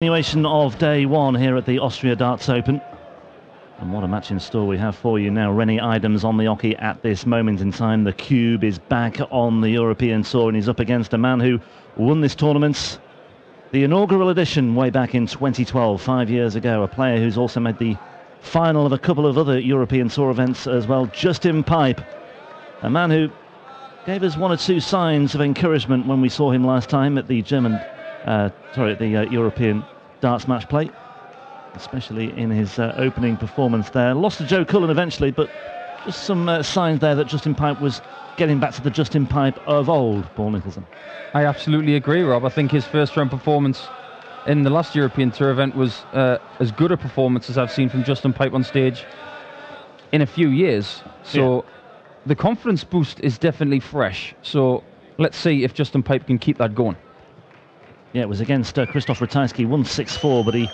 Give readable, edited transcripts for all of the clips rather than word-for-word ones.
Continuation of day one here at the Austria Darts Open. And what a match in store we have for you now. Rene Eidams on the oche at this moment in time. The Cube is back on the European tour and he's up against a man who won this tournament, the inaugural edition, way back in 2012, 5 years ago. A player who's also made the final of a couple of other European tour events as well, Justin Pipe. A man who gave us one or two signs of encouragement when we saw him last time at the European darts match play, especially in his opening performance there. Lost to Joe Cullen eventually, but just some signs there that Justin Pipe was getting back to the Justin Pipe of old, Paul Nicholson. I absolutely agree, Rob. I think his first round performance in the last European Tour event was as good a performance as I've seen from Justin Pipe on stage in a few years. So the confidence boost is definitely fresh. So let's see if Justin Pipe can keep that going. Yeah, it was against Christoph Ratajski, 164, but he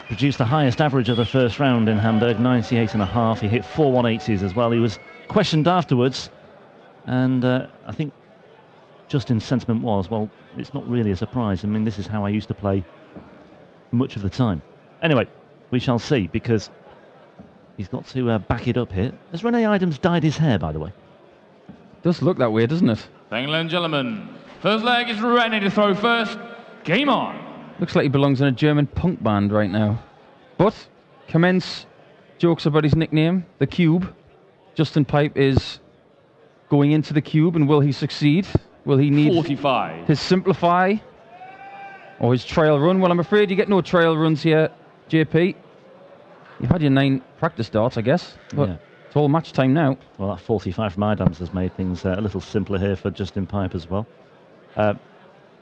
produced the highest average of the first round in Hamburg, 98.5. He hit 4 180s as well. He was questioned afterwards, and I think Justin's sentiment was, well, it's not really a surprise. I mean, this is how I used to play much of the time. Anyway, we shall see, because he's got to back it up here. Has Rene Eidams dyed his hair, by the way? Does look that way, doesn't it? Ladies and gentlemen, first leg is Rene to throw first. Game on. Looks like he belongs in a German punk band right now. But commence jokes about his nickname, the Cube. Justin Pipe is going into the Cube, and will he succeed? Will he need 45. His simplify or his trail run? Well, I'm afraid you get no trail runs here, JP. You've had your 9 practice darts, I guess, but it's all match time now. Well, that 45 from Eidams has made things a little simpler here for Justin Pipe as well.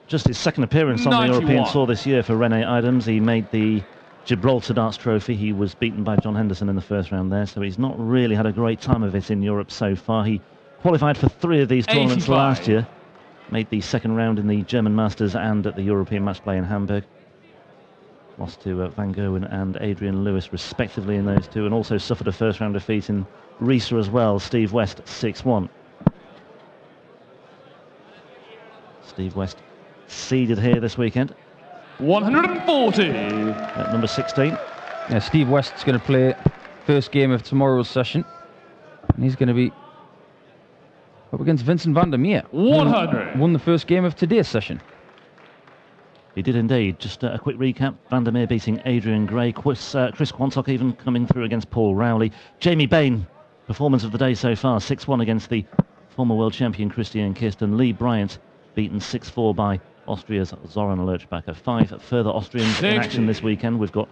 Just his second appearance on 91. the European Tour this year for Rene Eidams. He made the Gibraltar Darts Trophy. He was beaten by John Henderson in the first round there, so he's not really had a great time of it in Europe so far. He qualified for 3 of these tournaments 85. last year. Made the second round in the German Masters and at the European Match Play in Hamburg. Lost to Van Gerwen and Adrian Lewis respectively in those two, and also suffered a first round defeat in Riesa as well. Steve West 6-1. Steve West seeded here this weekend. 140. At number 16. Yeah, Steve West's going to play first game of tomorrow's session, and he's going to be up against Vincent van der Meer. 100. Won the first game of today's session. He did indeed. Just a quick recap. Van der Meer beating Adrian Gray. Chris Quantock even coming through against Paul Rowley. Jamie Bain, performance of the day so far, 6-1 against the former world champion Christian Kirsten. Lee Bryant beaten 6-4 by Austria's Zoran Lerchbacher. 5 further Austrians 60. in action this weekend. We've got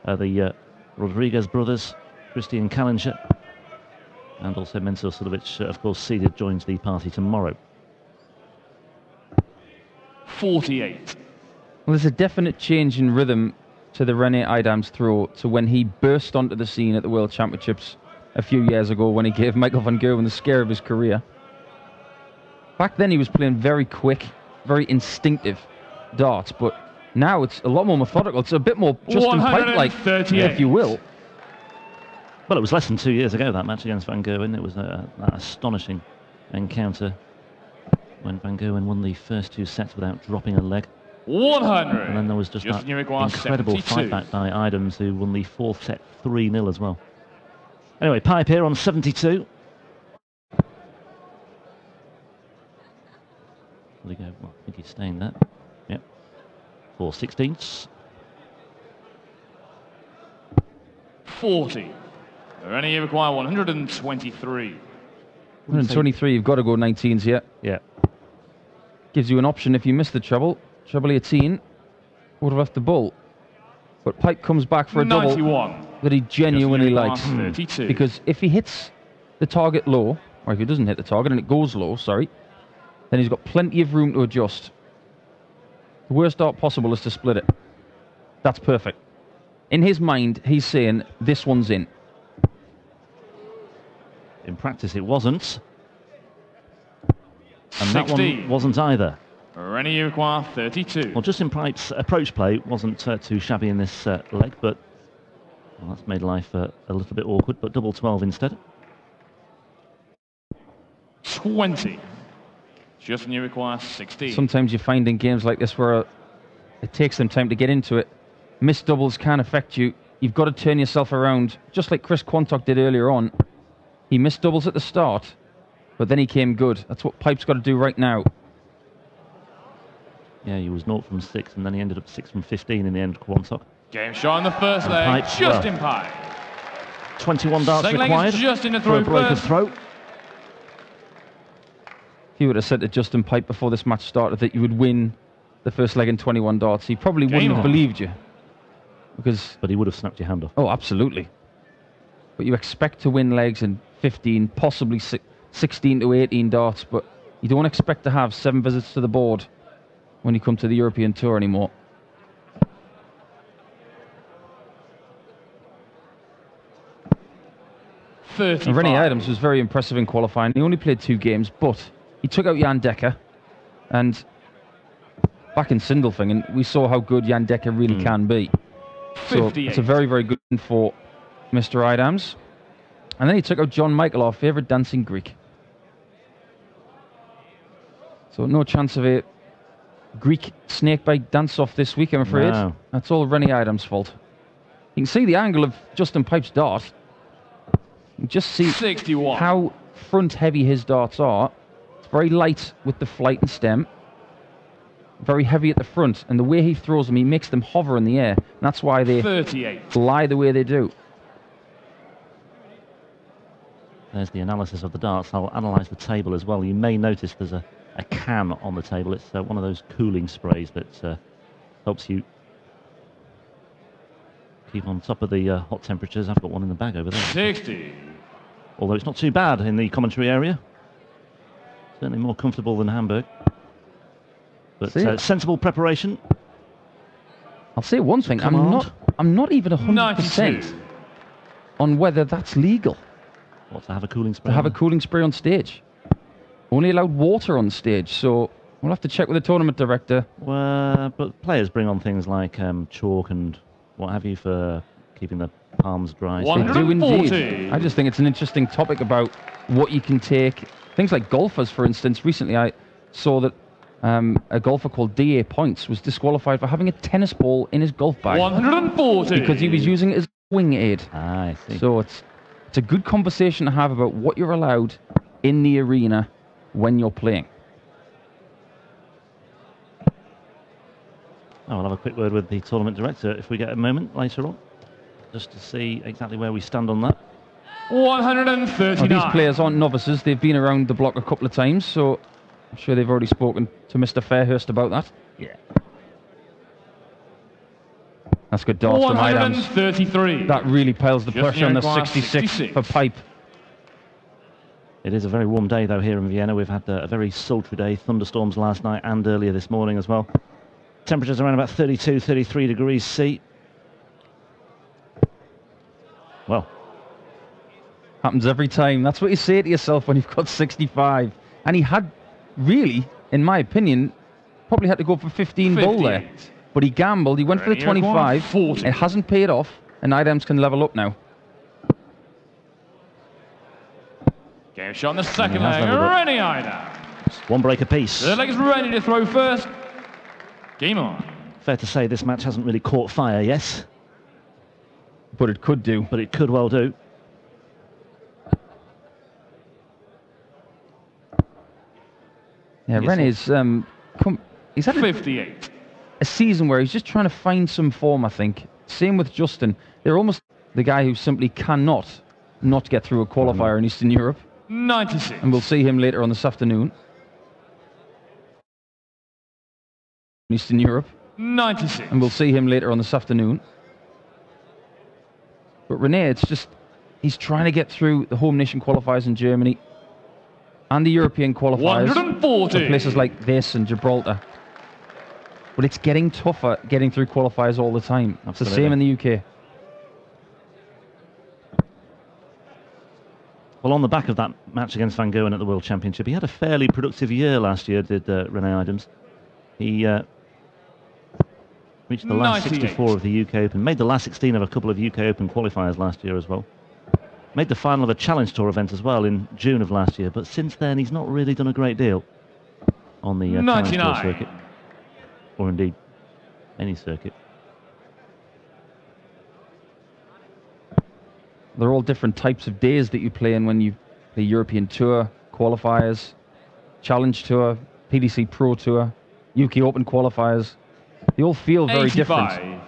the Rodriguez brothers, Christian Kallinger, and also Mensur Sudovic, of course, seeded, joins the party tomorrow. 48. Well, there's a definite change in rhythm to the Rene Eidams throw to when he burst onto the scene at the World Championships a few years ago, when he gave Michael van Gerwen the scare of his career. Back then he was playing very quick, very instinctive darts, but now it's a lot more methodical. It's a bit more Justin Pipe-like, if you will. Well, it was less than 2 years ago, that match against Van Gerwen. It was an astonishing encounter when Van Gerwen won the first 2 sets without dropping a leg. 100. And then there was just that incredible fight back by Eidams, who won the 4th set 3-0 as well. Anyway, Pipe here on 72. Will he go? Well, I think he's staying there. Yep. 4/16. 40. Rene, you require 123. 123, you've got to go 19s here. Yeah. Gives you an option if you miss the treble 18, would have left the ball. But Pipe comes back for a 91. double that he genuinely likes. 32. Because if he hits the target low, or if he doesn't hit the target and it goes low, sorry, then he's got plenty of room to adjust. The worst dart possible is to split it. That's perfect. In his mind, he's saying, this one's in. In practice, it wasn't. And 60. that one wasn't either. Rene, you require 32. Well, Justin Pipe's approach play wasn't too shabby in this leg, but well, that's made life a little bit awkward, but double 12 instead. 20. Just when you require 16. Sometimes you find in games like this where it takes them time to get into it. missed doubles can affect you. You've got to turn yourself around, just like Chris Quantock did earlier on. He missed doubles at the start, but then he came good. That's what Pipe's got to do right now. Yeah, he was 0 from 6, and then he ended up 6 from 15 in the end, Quantock. Game shot on the first leg, Pipe, Justin Pipe. 21 darts Second leg required is Justin to for throw a broken first. throw. If you would have said to Justin Pipe before this match started that you would win the first leg in 21 darts, he probably wouldn't have believed you. But he would have snapped your hand off. Oh, absolutely. But you expect to win legs in 15, possibly 16 to 18 darts, but you don't expect to have 7 visits to the board when you come to the European Tour anymore. Rene Eidams was very impressive in qualifying. He only played 2 games, but he took out Jan Dekker, and back in Sindelfingen, we saw how good Jan Dekker really can be. So it's a very, very good win for Mr. Eidams. And then he took out John Michael, our favourite dancing Greek. So no chance of a Greek snakebite dance-off this week, I'm afraid. No. That's all Rene Eidams' fault. You can see the angle of Justin Pipe's dart. You can just see 61. how front-heavy his darts are. It's very light with the flight and stem. Very heavy at the front. And the way he throws them, he makes them hover in the air. And that's why they 38. fly the way they do. There's the analysis of the darts. I'll analyse the table as well. You may notice there's a can on the table. It's one of those cooling sprays that helps you keep on top of the hot temperatures. I've got one in the bag over there. 60. Although it's not too bad in the commentary area. Certainly more comfortable than Hamburg. But sensible preparation. I'll say one thing. I'm not even 100% on whether that's legal. What, to have a cooling spray? To have a cooling spray on stage. Only allowed water on stage, so we'll have to check with the tournament director. Well, but players bring on things like chalk and what have you for keeping the palms dry. They do indeed. I just think it's an interesting topic about what you can take. Things like golfers, for instance. Recently I saw that a golfer called D.A. Points was disqualified for having a tennis ball in his golf bag. 140. Because he was using it as a wing aid. Ah, I see. So it's a good conversation to have about what you're allowed in the arena when you're playing. I'll have a quick word with the tournament director if we get a moment later on, just to see exactly where we stand on that. 139. These players aren't novices. They've been around the block a couple of times, so I'm sure they've already spoken to Mr. Fairhurst about that. Yeah. That's good darts from Eidams. 133. That really piles the Just pressure on the near 66 for Pipe. It is a very warm day, though, here in Vienna. We've had a very sultry day, thunderstorms last night and earlier this morning as well. Temperatures around about 32, 33 degrees C. Well. Happens every time. That's what you say to yourself when you've got 65. And he had, really, in my opinion, probably had to go for 15 ball there. But he gambled. He went for the 25. It hasn't paid off. And Eidams can level up now. Game shot on the second leg. Rene Eidams. One break apiece. Third leg is ready to throw first. Game on. Fair to say this match hasn't really caught fire, yes? But it could do. But it could well do. Yeah, Rene's he's had 58. A season where he's just trying to find some form, I think. Same with Justin. They're almost the guy who simply cannot not get through a qualifier in Eastern Europe. 96. And we'll see him later on this afternoon. Eastern Europe. 96. And we'll see him later on this afternoon. But Rene, it's just, he's trying to get through the home nation qualifiers in Germany and the European qualifiers 140. for places like this and Gibraltar. But it's getting tougher getting through qualifiers all the time. It's the same in the UK. Well, on the back of that match against Van Gerwen at the World Championship, he had a fairly productive year last year, did Rene Eidams. He reached the last 64 of the UK Open, made the last 16 of a couple of UK Open qualifiers last year as well. Made the final of a Challenge Tour event as well in June of last year, but since then he's not really done a great deal on the Challenge Tour circuit. Or indeed, any circuit. They're all different types of days that you play in when you play European Tour, qualifiers, Challenge Tour, PDC Pro Tour, UK Open qualifiers. They all feel very 85. different.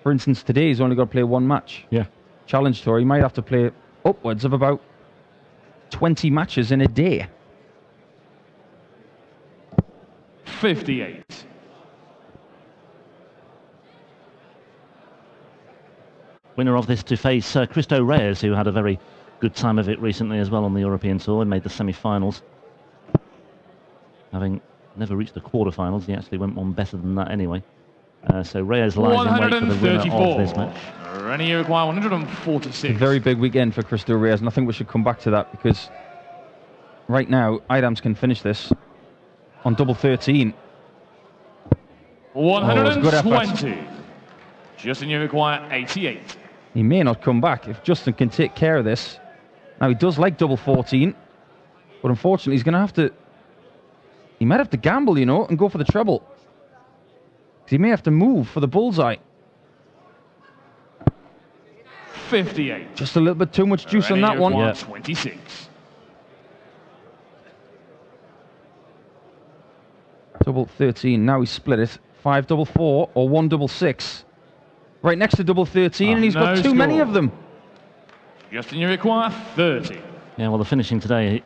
For instance, today he's only got to play one match. Yeah. Challenge Tour, he might have to play upwards of about 20 matches in a day. 58. Winner of this to face Cristo Reyes, who had a very good time of it recently as well on the European Tour and made the semi-finals. Having never reached the quarter-finals, he actually went one better than that anyway. So Reyes lies in wait for the winner of this match. Rene, you require 146. A very big weekend for Cristo Reyes, and I think we should come back to that because right now, Eidams can finish this on double 13. 120. Justin, you require 88. He may not come back if Justin can take care of this. Now, he does like double 14, but unfortunately, he's going to have to... He might have to gamble, you know, and go for the treble. Because he may have to move for the bullseye. 58. Just a little bit too much juice on that one. Yeah. 26. Double 13. Now he's split it. 5 double 4 or 1 double 6. Right next to double 13, and he's got too many of them. Justin, you require 30. Yeah, well, the finishing today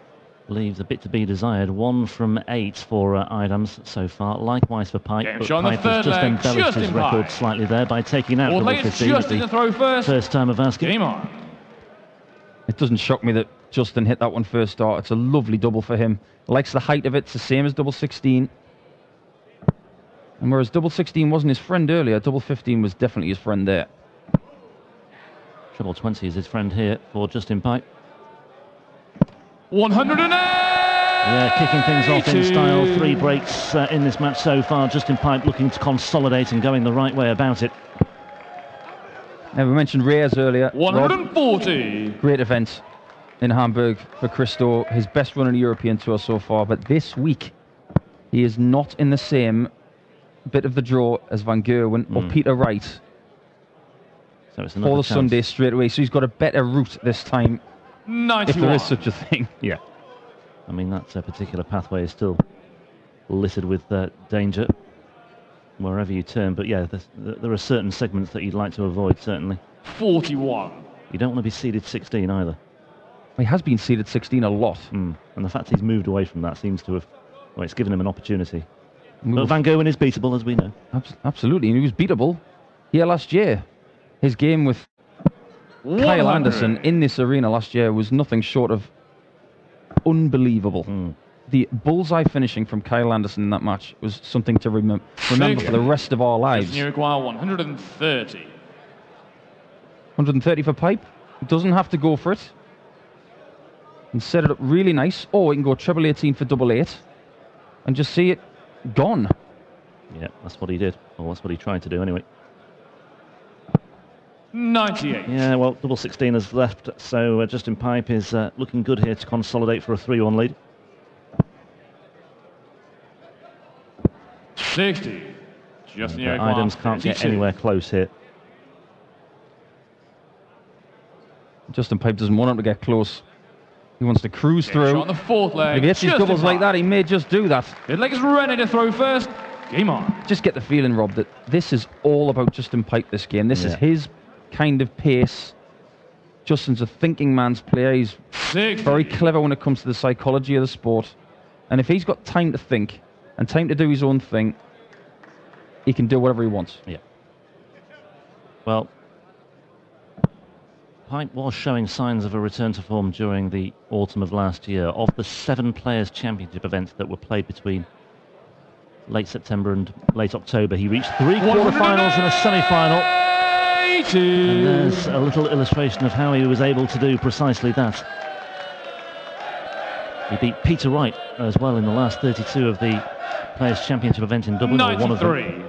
leaves a bit to be desired. 1 from 8 for Eidams so far. Likewise for Pipe, but Pipe has just embellished his record slightly there by taking out double 15 at the first time of asking. Game on. It doesn't shock me that Justin hit that one first start. It's a lovely double for him. Likes the height of it. It's the same as double 16. And whereas double 16 wasn't his friend earlier, double 15 was definitely his friend there. Treble 20 is his friend here for Justin Pipe. 108! Yeah, kicking things off in style. 3 breaks in this match so far. Justin Pipe looking to consolidate and going the right way about it. Now, we mentioned Reyes earlier. 140! Rob, great event in Hamburg for Cristo. His best run on the European Tour so far. But this week, he is not in the same bit of the draw as Van Gerwen or Peter Wright So it's for the Sunday straight away. So he's got a better route this time, 91. if there is such a thing. Yeah. I mean, that particular pathway is still littered with danger wherever you turn. But yeah, there are certain segments that you'd like to avoid, certainly. 41. You don't want to be seeded 16 either. He has been seeded 16 a lot. And the fact he's moved away from that seems to have, well, it's given him an opportunity. But Van Gerwen is beatable, as we know. Absolutely, and he was beatable here last year. His game with 100. Kyle Anderson in this arena last year was nothing short of unbelievable. The bullseye finishing from Kyle Anderson in that match was something to remember for the rest of our lives. You require 130. 130 for Pipe. He doesn't have to go for it. And set it up really nice. Or he can go treble 18 for double 8 and just see it gone. Yeah, that's what he did. Or that's what he tried to do anyway. 98. Yeah, well, double 16 has left, so Justin Pipe is looking good here to consolidate for a 3-1 lead. 60. Justin Eidams can't get anywhere close here. Justin Pipe doesn't want him to get close. He wants to cruise through. On the 4th leg. If he hits his doubles like that, he may just do that. His leg is ready to throw first. Game on. Just get the feeling, Rob, that this is all about Justin Pipe this game. This is his kind of pace. Justin's a thinking man's player. He's 60. very clever when it comes to the psychology of the sport. And if he's got time to think and time to do his own thing, he can do whatever he wants. Yeah. Well, Pipe was showing signs of a return to form during the autumn of last year. Of the 7 Players' Championship events that were played between late September and late October, he reached 3 quarterfinals and a semi-final. And there's a little illustration of how he was able to do precisely that. He beat Peter Wright as well in the last 32 of the Players' Championship event in Dublin, or one of them.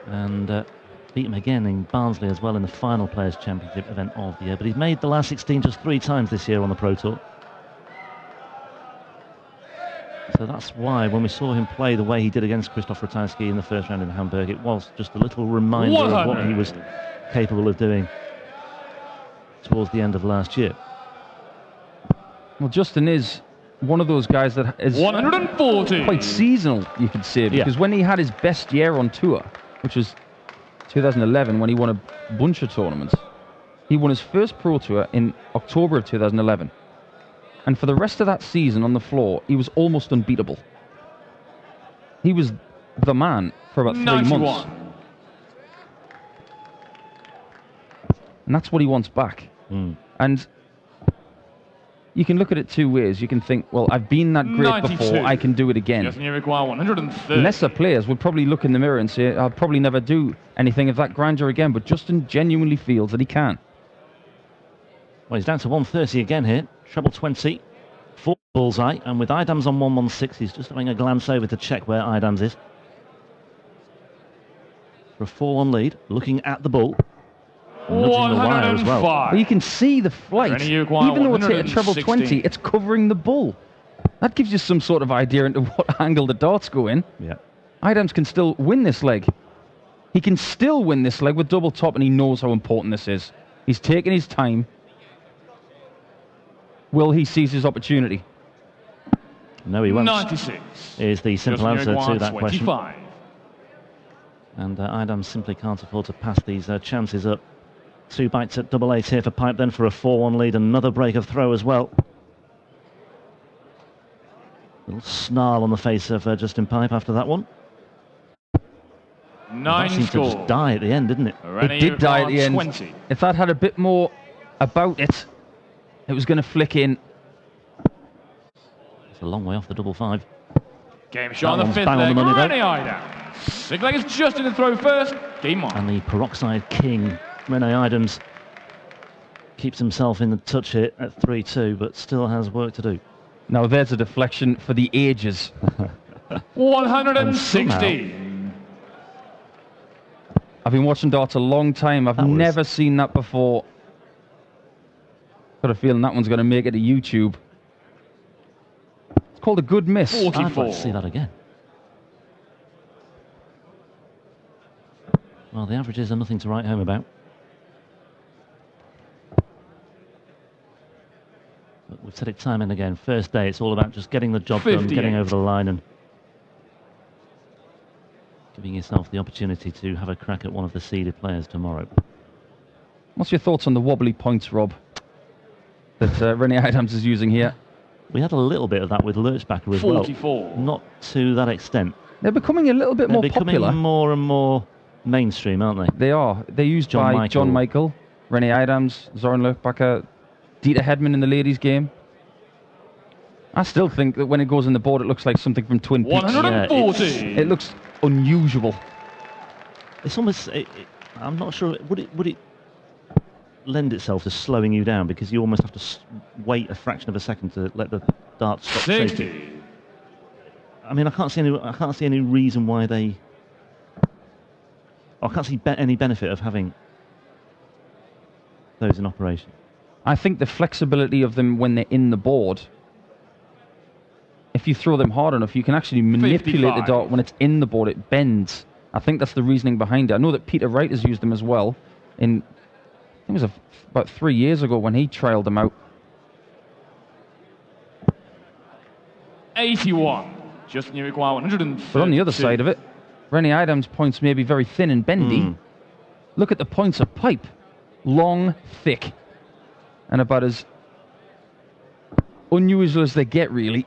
And beat him again in Barnsley as well in the final Players' Championship event of the year. But he's made the last 16 just 3 times this year on the Pro Tour. So that's why when we saw him play the way he did against Krzysztof Ratajski in the first round in Hamburg, it was just a little reminder of what he was capable of doing. towards the end of last year. Well, Justin is one of those guys that is 140. quite seasonal, you could say, because when he had his best year on tour, which was 2011, when he won a bunch of tournaments, he won his first Pro Tour in October of 2011. And for the rest of that season on the floor, he was almost unbeatable. He was the man for about 3 months. And that's what he wants back. And you can look at it two ways. You can think, well, I've been that great 92. before, I can do it again. Just require 130. Lesser players would probably look in the mirror and say, I'll probably never do anything of that grandeur again, but Justin genuinely feels that he can. Well, he's down to 130 again here. Treble 20, 4 bullseye, and with Eidams on 116, he's just having a glance over to check where Eidams is. For a 4-1 lead, looking at the ball. Nudging the wire as well. Well, you can see the flight. Even though it's hit a treble 20, it's covering the bull. That gives you some sort of idea into what angle the darts go in. Yeah. Eidams can still win this leg. He can still win this leg with double top, and he knows how important this is. He's taking his time. Will he seize his opportunity? No, he won't. 96. Is the simple answer to that 25. question. And Eidams simply can't afford to pass these chances up. 2 bites at double 8 here for Pipe, then for a 4-1 lead. Another break of throw as well. Little snarl on the face of Justin Pipe after that one. 9 that seemed to just die at the end, didn't it? It did die at the end. 20. If that had a bit more about it, it was going to flick in. It's a long way off the double 5. Game shot on the 5th bang on leg. the money, Rene Eidams. 6th leg is just in the throw first. Game on. And the peroxide king, Rene Eidams, keeps himself in the touch here at 3-2, but still has work to do. Now there's a deflection for the ages. 160. I've been watching darts a long time. I've never seen that before. Got a feeling that one's going to make it to YouTube. It's called a good miss. 44. I'd like to see that again. Well, the averages are nothing to write home about. But we've said it time and again. First day, it's all about just getting the job done, getting over the line, and giving yourself the opportunity to have a crack at one of the seeded players tomorrow. What's your thoughts on the wobbly points, Rob, that Rene Eidams is using here? We had a little bit of that with Lurchbacher as 44. well. Not to that extent. They're becoming a little bit more popular. They're becoming more and more mainstream, aren't they? They are. They're used by John Michael, Rene Eidams, Zoran Lurchbacher, Dieter Hedman in the ladies' game. I still think that when it goes in the board, it looks like something from Twin Peaks. 140. It looks unusual. It's almost. I'm not sure. Would it lend itself to slowing you down, because you almost have to wait a fraction of a second to let the dart stop 60. shaking? I mean, I can't see any reason why they. I can't see any benefit of having those in operation. I think the flexibility of them when they're in the board, if you throw them hard enough, you can actually manipulate 55. the dart when it's in the board. It bends. I think that's the reasoning behind it. I know that Peter Wright has used them as well. I think it was about 3 years ago when he trialled them out. 81. Just you require 130. But on the other side of it, Rene Eidams' points may be very thin and bendy. Look at the points of Pipe. Long, thick, and about as unusual as they get, really.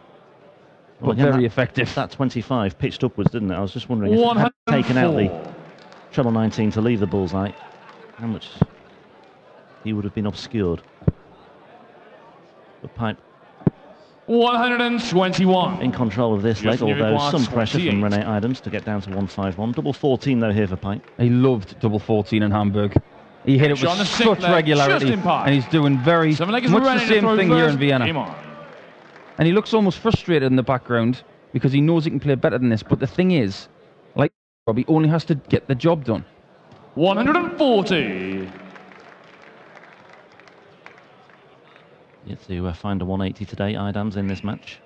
But Well, again, very effective. That 25 pitched upwards, didn't it? I was just wondering if it had taken out the treble 19 to leave the bullseye, how much he would have been obscured. But Pipe 121. in control of this leg, although some pressure from 28. Rene Eidams to get down to 151. Double 14 though here for Pipe. He loved double 14 in Hamburg. He hit it with Shot on the such 6th leg, regularity, just in Pipe. and he's doing very much 7 leg is the Rene to same throw thing here in first. Vienna. Game on. And he looks almost frustrated in the background because he knows he can play better than this. But the thing is, like Rob, he only has to get the job done. 140. Yet to find a 180 today, Eidams in this match.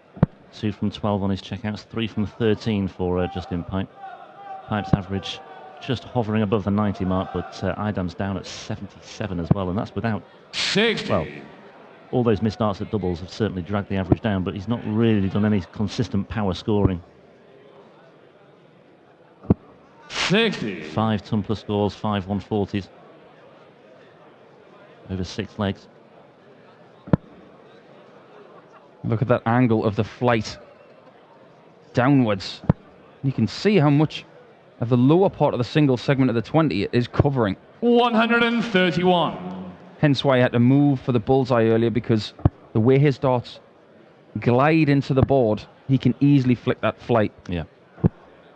2 from 12 on his checkouts, 3 from 13 for Justin Pipe. Pipe's average just hovering above the 90 mark, but Eidams down at 77 as well, and that's without... 60. Well, all those missed starts at doubles have certainly dragged the average down, but he's not really done any consistent power scoring. 60. 5 ton plus scores, 5 140s. Over 6 legs. Look at that angle of the flight downwards. You can see how much of the lower part of the single segment of the 20 it is covering. 131. Hence why I had to move for the bullseye earlier, because the way his darts glide into the board, he can easily flick that flight. Yeah.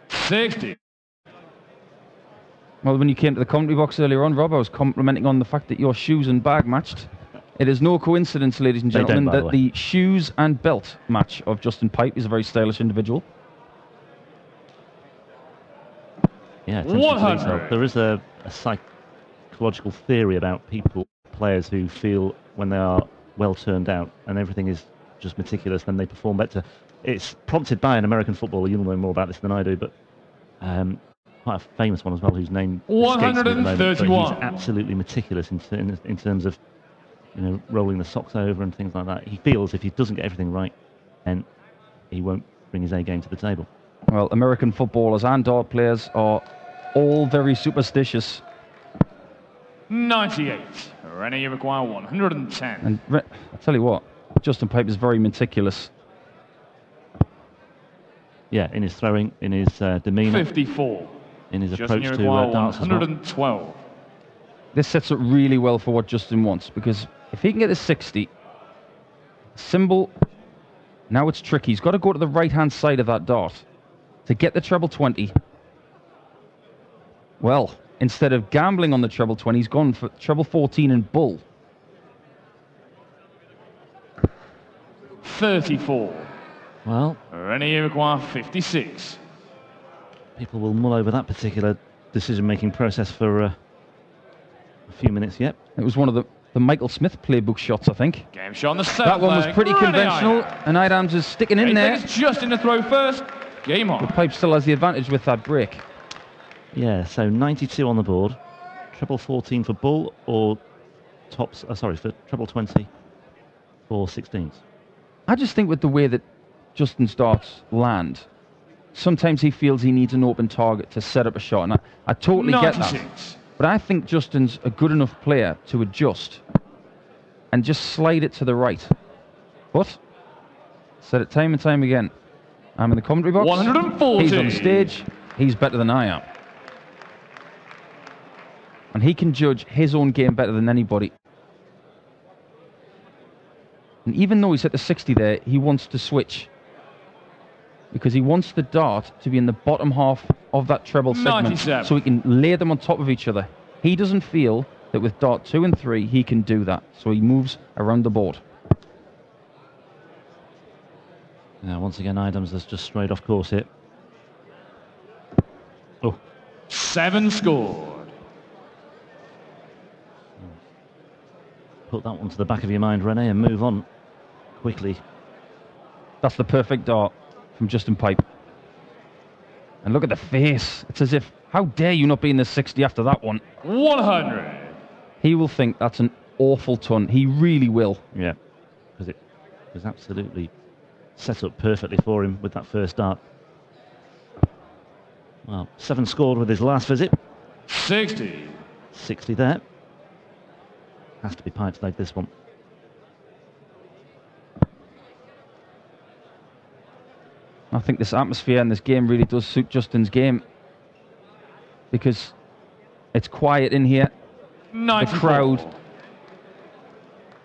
60. Well, when you came to the commentary box earlier on, Rob, I was complimenting on the fact that your shoes and bag matched. It is no coincidence, ladies and gentlemen, that the shoes and belt match of Justin Pipe is a very stylish individual. Yeah, it's interesting to so. There is a psychological theory about players who feel when they are well turned out and everything is just meticulous, then they perform better. It's prompted by an American footballer. You'll know more about this than I do, but quite a famous one as well, whose name escapes me at the moment. But he's absolutely meticulous in terms of, you know, rolling the socks over and things like that. He feels if he doesn't get everything right, then he won't bring his A game to the table. Well, American footballers and dart players are all very superstitious. 98. Rene, you require 110. And I tell you what, Justin Pipe is very meticulous. Yeah, in his throwing, in his demeanour. 54. In his Justin, approach to darts as well. 112. This sets up really well for what Justin wants, because if he can get a 60, symbol, now it's tricky. He's got to go to the right-hand side of that dart to get the treble 20. Well, instead of gambling on the treble 20, he's gone for treble 14 and bull. 34. Well, Rene, you require 56. People will mull over that particular decision-making process for a few minutes yet. It was one of the Michael Smith playbook shots, I think. Game shot on the seventh. That one was pretty conventional, and Eidams is sticking in there. It's just in the throw first. Game on. The Pipe still has the advantage with that break. Yeah, so 92 on the board. Treble 14 for bull, or tops, for treble 20 for 16s. I just think with the way that Justin's darts land, sometimes he feels he needs an open target to set up a shot, and I totally 96. get that. But I think Justin's a good enough player to adjust and just slide it to the right. But, said it time and time again, I'm in the commentary box. 140. He's on the stage. He's better than I am. And he can judge his own game better than anybody. And even though he's at the 60 there, he wants to switch, because he wants the dart to be in the bottom half of that treble segment 97. so he can lay them on top of each other. He doesn't feel that with dart 2 and 3 he can do that, so he moves around the board. Now, once again, Eidams has just strayed off course here. Oh. 7 scored. Put that one to the back of your mind, Rene, and move on quickly. That's the perfect dart from Justin Pipe. And look at the face. It's as if, how dare you not be in the 60 after that one? 100. He will think that's an awful ton. He really will. Yeah, because it was absolutely set up perfectly for him with that first dart. Well, 7 scored with his last visit. 60. 60 there. Has to be Pipe's leg, this one. I think this atmosphere and this game really does suit Justin's game, because it's quiet in here. 94. The crowd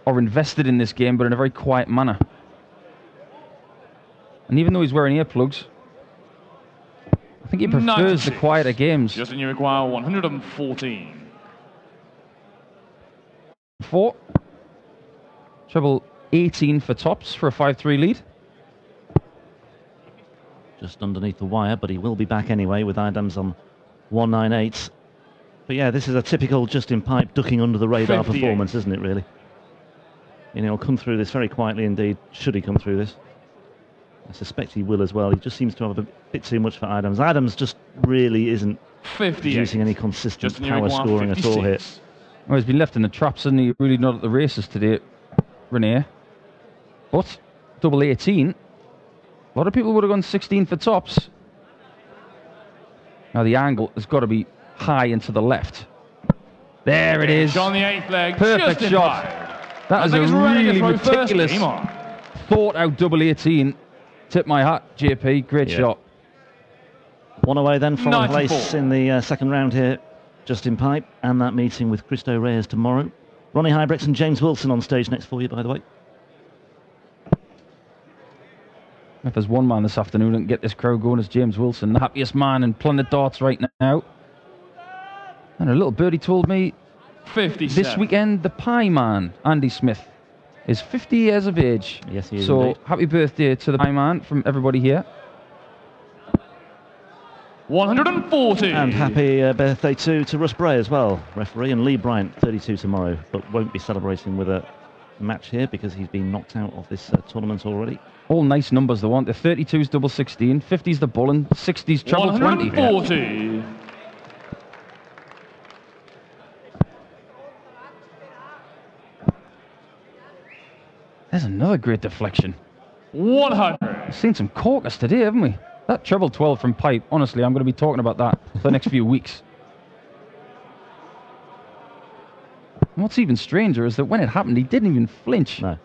are invested in this game, but in a very quiet manner. And even though he's wearing earplugs, I think he prefers 96. the quieter games. Justin, you require 114. 4. Treble 18 for tops for a 5-3 lead. Just underneath the wire, but he will be back anyway with Eidams on 198. But yeah, this is a typical Justin Pipe ducking under the radar 58. performance, isn't it, really? You know, he'll come through this very quietly indeed, should he come through this. I suspect he will as well. He just seems to have a bit too much for Eidams. Eidams just really isn't producing any consistent power scoring at all here. Well, he's been left in the traps, hasn't he? Really not at the races today, Rene. But double 18. A lot of people would have gone 16 for tops. Now the angle has got to be high and to the left. There it is. On the 8th leg. Perfect shot. That is a really meticulous, thought out double 18. Tip my hat, JP. Great shot. One away then from place in the second round here. Justin Pipe, and that meeting with Christo Reyes tomorrow. Ronnie Hybrex and James Wilson on stage next for you, by the way. If there's one man this afternoon that can get this crowd going, it's James Wilson, the happiest man in Planet Darts right now. And a little birdie told me 57. This weekend, the Pie Man, Andy Smith, is 50 years of age. Yes, he is. So indeed. happy birthday to the Pie Man from everybody here. 140. And happy birthday to Russ Bray as well, referee, and Lee Bryant, 32 tomorrow, but won't be celebrating with a match here because he's been knocked out of this tournament already. All nice numbers they want. The 32's double 16, 50's the bull, and 60's treble 20. 140. There's another great deflection. 100. We've seen some corkers today, haven't we? That treble 12 from Pipe, honestly, I'm going to be talking about that for the next few weeks. And what's even stranger is that when it happened, he didn't even flinch. No.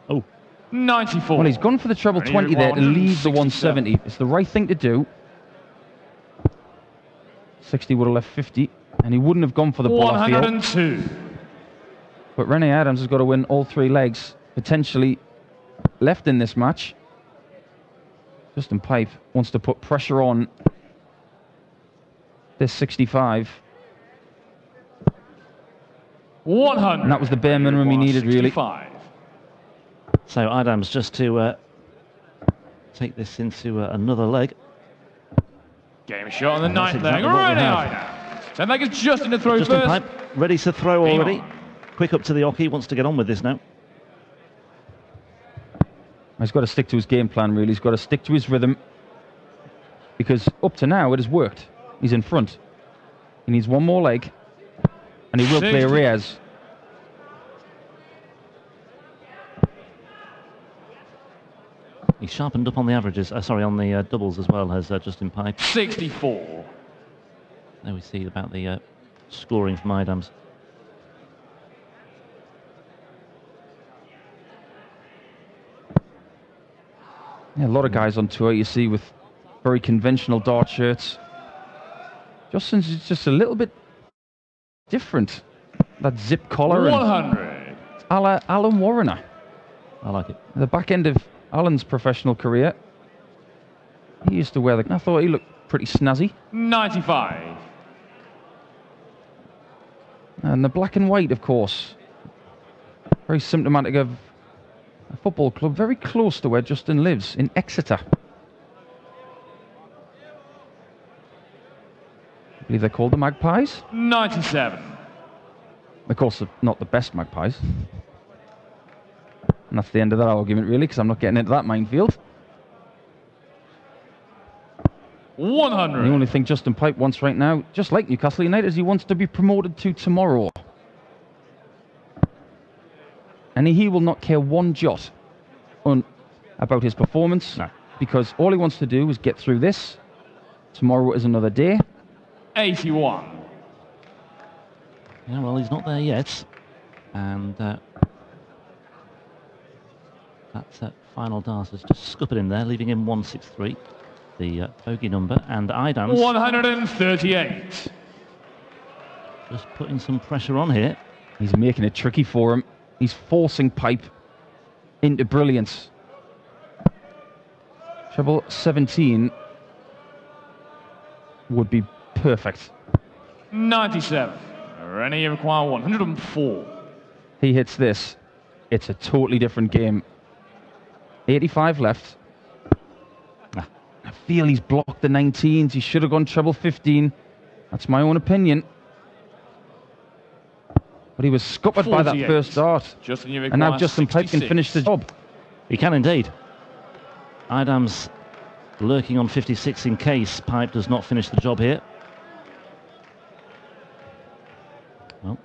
Oh. 94. Well, he's gone for the treble 20 there to leave the 170. It's the right thing to do. 60 would have left 50, and he wouldn't have gone for the ball, I feel. 102. But Rene Eidams has got to win all 3 legs, potentially left in this match. Justin Pipe wants to put pressure on this 65. 100. And that was the bare minimum he needed, really. So Eidams just to take this into another leg. Game shot on the And that's 9th leg. exactly what we Rene have. Eidams. 10th leg is Justin to throw Justin first. Pipe ready to throw Game already. on. Quick up to the oche, wants to get on with this now. He's got to stick to his game plan, really. He's got to stick to his rhythm. Because up to now, it has worked. He's in front. He needs one more leg. And he will play Reyes. He's sharpened up on the averages, on the doubles as well, has Justin Pipe. 64. There we see about the scoring from Eidams. Yeah, a lot of guys on tour you see with very conventional dart shirts. Justin's is just a little bit different. That zip collar. 100. A la Alan Warrener. I like it. The back end of Alan's professional career. He used to wear the... I thought he looked pretty snazzy. 95. And the black and white, of course. Very symptomatic of a football club very close to where Justin lives, in Exeter. I believe they're called the Magpies. 97. Of course, not the best Magpies. And that's the end of that argument, really, because I'm not getting into that minefield. 100. The only thing Justin Pipe wants right now, just like Newcastle United, is he wants to be promoted to tomorrow. And he will not care one jot about his performance, because all he wants to do is get through this. Tomorrow is another day. 81. Yeah, well, he's not there yet. And that final dart has just scuppered him there, leaving him 163, the bogey number. And Eidams 138. just putting some pressure on here. He's making it tricky for him. He's forcing Pipe into brilliance. Treble 17 would be perfect. 97. Rene, you require 104. He hits this. It's a totally different game. 85 left. I feel he's blocked the 19s. He should have gone treble 15. That's my own opinion. But he was scuppered by that first dart. Justin, you And now require Justin Pipe can 66. finish the job. He can indeed. Eidams lurking on 56 in case Pipe does not finish the job here. Well,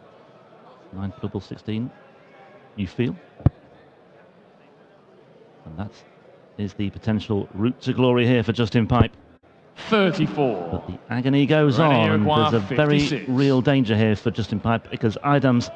9 double 16, you feel? And that is the potential route to glory here for Justin Pipe. 34. But the agony goes on, and there's a very real danger here for Justin Pipe, because Eidams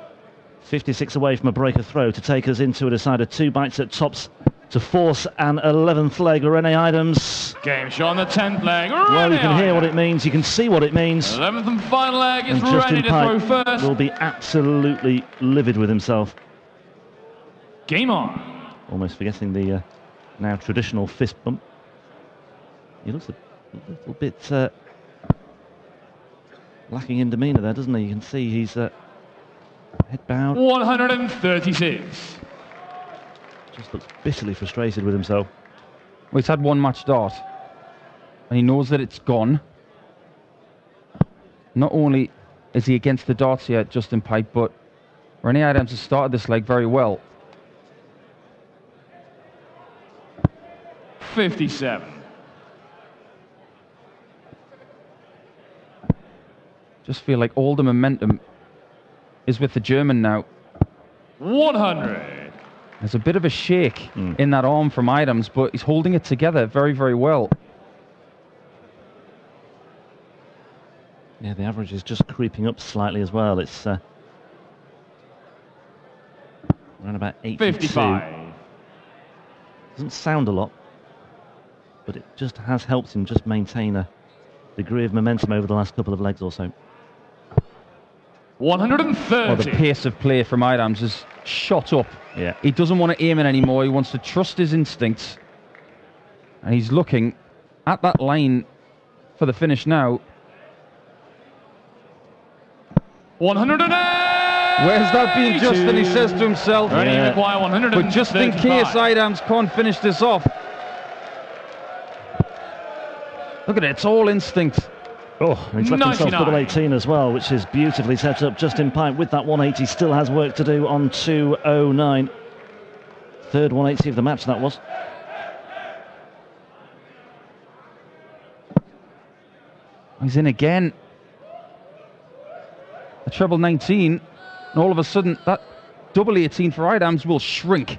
56 away from a breaker throw to take us into a decider. 2 bites at tops to force an 11th leg. Rene Eidams. Game shot on the 10th leg. Well, you can hear what it means. You can see what it means. 11th and final leg is Justin ready to throw Pipe first. will be absolutely livid with himself. Game on. Almost forgetting the now traditional fist bump. He looks a little bit lacking in demeanour there, doesn't he? You can see he's head bowed. 136. Just looks bitterly frustrated with himself. Well, he's had one match dart, and he knows that it's gone. Not only is he against the darts here, Justin Pipe, but Rene Eidams has started this leg very well. 57. Just feel like all the momentum is with the German now. 100. There's a bit of a shake in that arm from Eidams, but he's holding it together very, very well. Yeah, the average is just creeping up slightly as well. It's around about 82. 55. Doesn't sound a lot, but it just has helped him just maintain a degree of momentum over the last couple of legs or so. 130. Well, the pace of play from Eidams has shot up. Yeah. He doesn't want to aim it anymore. He wants to trust his instincts. And he's looking at that line for the finish now. 108. Where's that being Justin, he says to himself. Ready require 135. But just in case Eidams can't finish this off. Look at it, it's all instinct. Oh, he's left himself 99. double 18 as well, which is beautifully set up. Justin Pipe with that 180 still has work to do on 209. Third 180 of the match, that was. He's in again. A treble 19, and all of a sudden that double 18 for Eidams will shrink.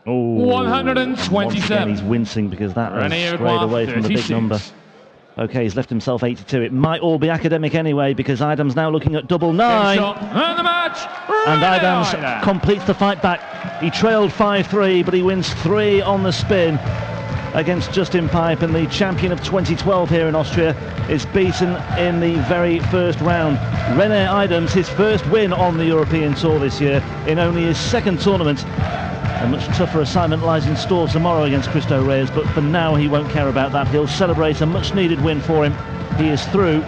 Oh, 127. once again he's wincing because that has Rene strayed away from the big 36. number. Okay, he's left himself 82. It might all be academic anyway, because Eidams now looking at double 9. And the match. And Eidams completes the fight back. He trailed 5-3, but he wins 3 on the spin against Justin Pipe, and the champion of 2012 here in Austria is beaten in the very first round. Rene Eidams, his first win on the European Tour this year, in only his second tournament. A much tougher assignment lies in store tomorrow against Cristo Reyes, but for now he won't care about that. He'll celebrate a much needed win for him. He is through